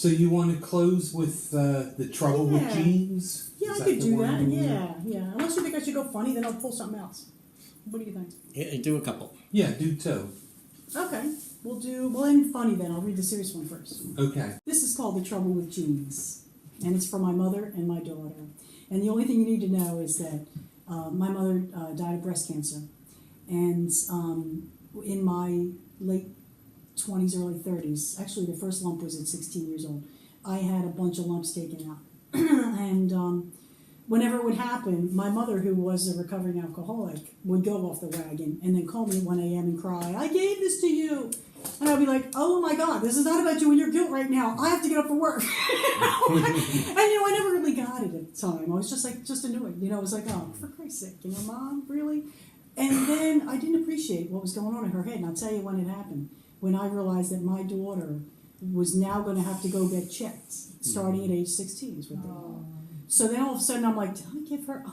So you want to close with the trouble with jeans? Yeah, I could do that. Yeah. Unless you think I should go funny, then I'll pull something else. What do you think? Yeah, do a couple. Yeah, do two. Okay. We'll end funny then. I'll read the serious one first. Okay. This is called The Trouble with Jeans. And it's for my mother and my daughter. And the only thing you need to know is that my mother died of breast cancer. And in my late 20s, early 30s, actually the first lump was at 16 years old, I had a bunch of lumps taken out. And whenever it would happen, my mother, who was a recovering alcoholic, would go off the wagon and then call me at 1 a.m. and cry, "I gave this to you." And I'd be like, "Oh my God, this is not about you and your guilt right now. I have to get up for work." And I never really got it at the time. I was just annoyed. I was like, "Oh, for Christ's sake, Mom, really?" And then I didn't appreciate what was going on in her head. And I'll tell you when it happened. When I realized that my daughter was now going to have to go get checked, starting at age 16 is what they did. So then all of a sudden I'm like, did I give her?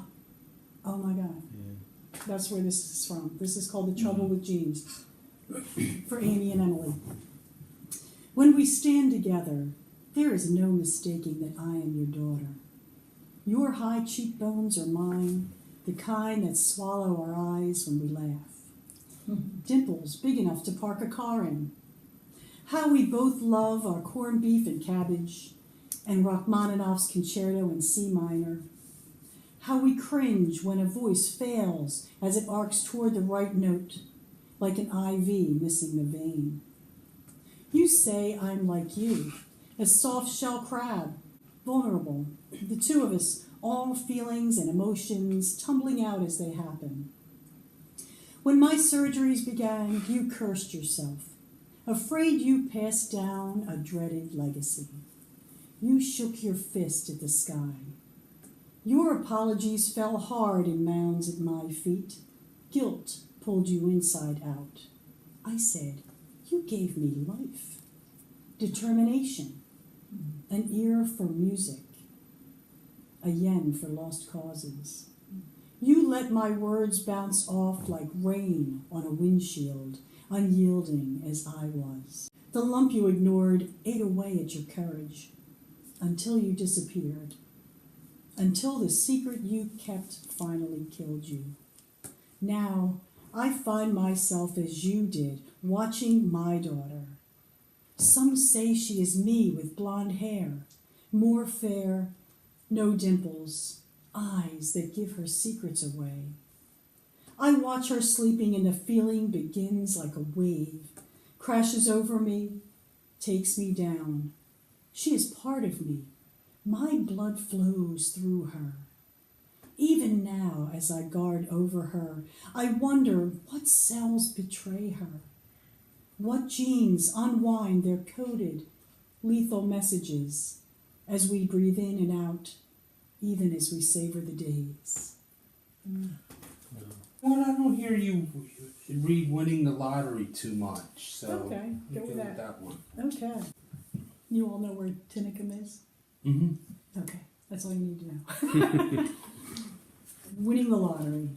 Oh my God. Yeah. That's where this is from. This is called The Trouble with Jeans for Amy and Emily. When we stand together, there is no mistaking that I am your daughter. Your high cheekbones are mine, the kind that swallow our eyes when we laugh. Dimples big enough to park a car in. How we both love our corned beef and cabbage, and Rachmaninoff's concerto in C minor. How we cringe when a voice fails as it arcs toward the right note, like an IV missing the vein. You say I'm like you, a soft-shell crab, vulnerable, the two of us, all feelings and emotions tumbling out as they happen. When my surgeries began, you cursed yourself, afraid you passed down a dreaded legacy. You shook your fist at the sky. Your apologies fell hard in mounds at my feet. Guilt pulled you inside out. I said, you gave me life, determination, an ear for music, a yen for lost causes. You let my words bounce off like rain on a windshield, unyielding as I was. The lump you ignored ate away at your courage until you disappeared, until the secret you kept finally killed you. Now, I find myself as you did, watching my daughter. Some say she is me with blonde hair, more fair, no dimples, eyes that give her secrets away. I watch her sleeping and the feeling begins like a wave, crashes over me, takes me down. She is part of me. My blood flows through her. Even now, as I guard over her, I wonder what cells betray her. What genes unwind their coded, lethal messages as we breathe in and out, even as we savor the days. Well, I don't hear you read winning the lottery too much, so okay, go with that one. Okay. You all know where Tinicum is? Mm-hmm. Okay, that's all you need to know. Winning the lottery.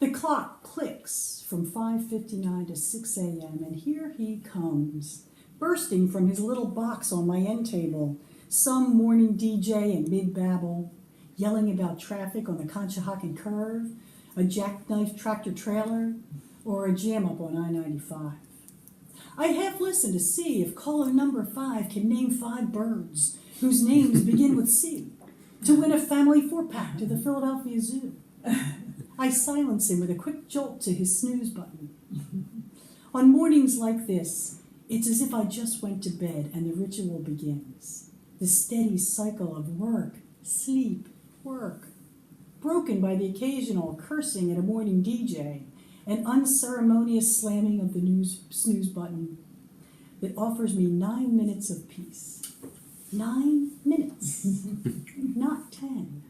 The clock clicks from 5:59 to 6 a.m., and here he comes, bursting from his little box on my end table, some morning DJ in mid-babble, yelling about traffic on the Conshohocken Curve, a jackknife tractor trailer, or a jam-up on I-95. I half listen to see if caller number 5 can name 5 birds whose names begin with C, to win a family 4-pack to the Philadelphia Zoo. I silence him with a quick jolt to his snooze button. On mornings like this, it's as if I just went to bed and the ritual begins. The steady cycle of work, sleep, work, broken by the occasional cursing at a morning DJ, an unceremonious slamming of the snooze button that offers me 9 minutes of peace. 9 minutes, not 10.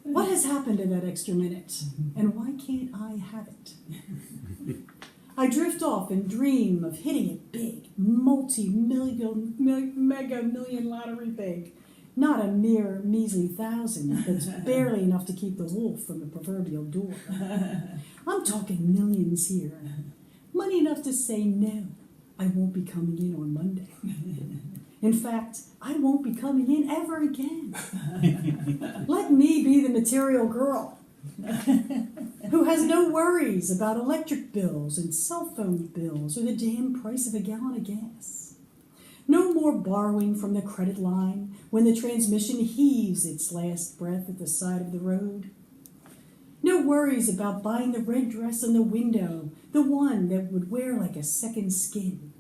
What has happened to that extra minute, and why can't I have it? I drift off and dream of hitting it big, mega million lottery big. Not a mere measly 1,000 that's barely enough to keep the wolf from the proverbial door. I'm talking millions here. Money enough to say no, I won't be coming in on Monday. In fact, I won't be coming in ever again. Let me be the material girl who has no worries about electric bills and cell phone bills or the damn price of a gallon of gas. No more borrowing from the credit line when the transmission heaves its last breath at the side of the road. No worries about buying the red dress on the window, the one that would wear like a second skin.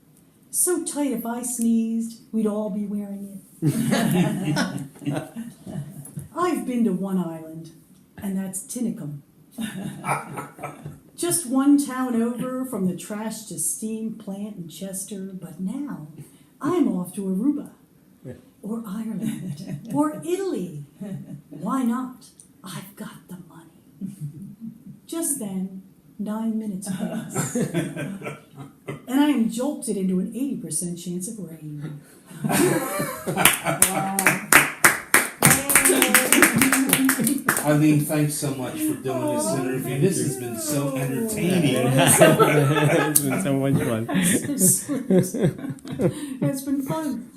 So tight if I sneezed, we'd all be wearing it. I've been to one island, and that's Tinicum. Just one town over from the trash to steam plant in Chester, but now I'm off to Aruba, or Ireland, or Italy. Why not? I've got the money. Just then, 9 minutes pass, and I am jolted into an 80% chance of rain. Eileen, thanks so much for doing this interview. This has been so entertaining. It's been so much fun. It's been fun.